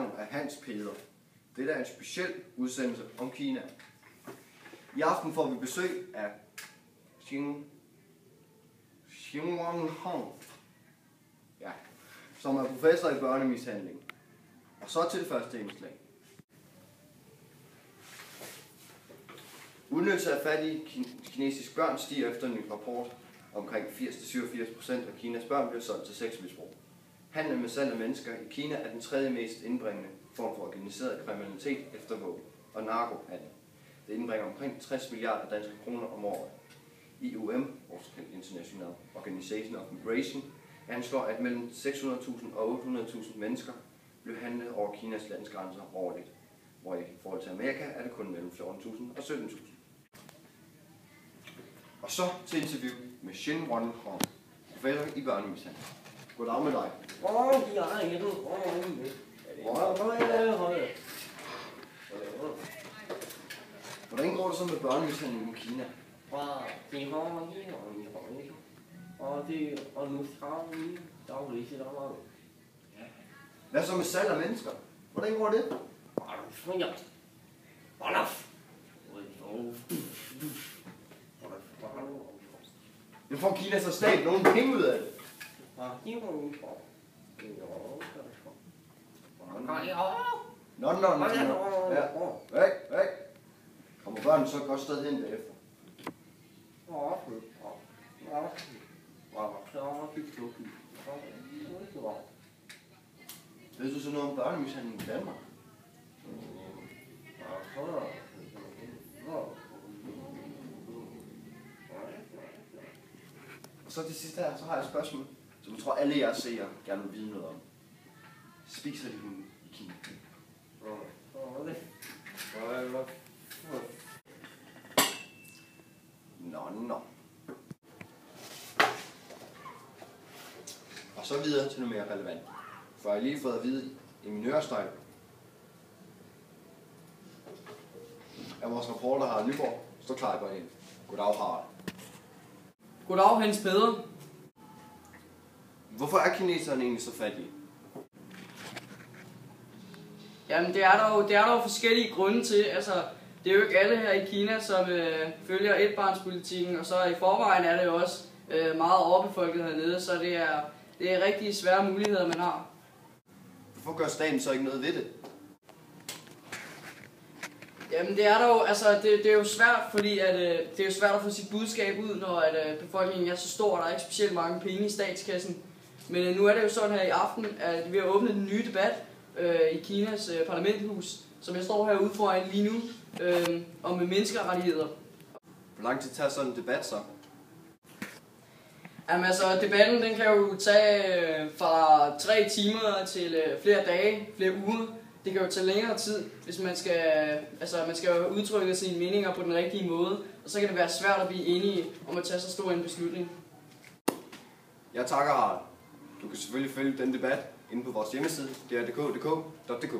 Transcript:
navn er Hans Peder. Dette er en speciel udsendelse om Kina. I aften får vi besøg af Xin Wanhong, som er professor i børnemishandling. Og så til det første indslag. Udnyttelse af fattige kinesiske børn stiger efter en ny rapport. Omkring 80-87% af Kinas børn bliver solgt til sexmisbrug. Handel med salg af mennesker i Kina er den tredje mest indbringende form for organiseret kriminalitet efter våben og narkohandel. Det indbringer omkring 60 milliarder danske kroner om året. IOM, også kaldt International Organization of Migration, anslår, at mellem 600.000 og 800.000 mennesker bliver handlet over Kinas landsgrænser årligt, hvor i forhold til Amerika er det kun mellem 14.000 og 17.000. Og så til interview med Xin Wanhong, professor i børnemishandling. Goddag med dig. Hvordan går det så med børnemishandling i Kina? Hvad så med salg af mennesker? Hvordan går det? Det får Kina så stat nogen penge ud af det. Nå. Ja. Væk. Kommer børnene så et godt sted hen bagefter? Ved du så noget om børnemishandling i Danmark? Og så til sidst her, så har jeg et spørgsmål, som jeg tror alle jeres seere gerne vil vide noget om. Spiser de hunde i Kina? Nå. Og så videre til noget mere relevant. For jeg har lige fået at vide i min ørestøj, at vores reporter Harald Nyborg står klar i banen. Goddag, Harald. Goddag, Hans Peder. Hvorfor er kineserne egentlig så fattige? Jamen, det er der jo forskellige grunde til. Altså, det er jo ikke alle her i Kina, som følger etbarnspolitikken, og så i forvejen er det jo også meget overbefolket hernede, så det er rigtig svære muligheder, man har. Hvorfor gør staten så ikke noget ved det? Jamen, det er der jo, altså, det er jo svært, fordi at, det er jo svært at få sit budskab ud, når befolkningen er så stor, og der er ikke specielt mange penge i statskassen. Men nu er det jo sådan her i aften, at vi har åbnet den nye debat i Kinas parlamenthus, som jeg står herude foran lige nu, om menneskerettigheder. Hvor lang tid tager sådan en debat så? Jamen altså, debatten den kan jo tage fra 3 timer til flere dage, flere uger. Det kan jo tage længere tid, hvis man skal udtrykke sine meninger på den rigtige måde. Og så kan det være svært at blive enige om at tage så stor en beslutning. Jeg takker, Harald. Du kan selvfølgelig følge den debat inde på vores hjemmeside, drdk.dk.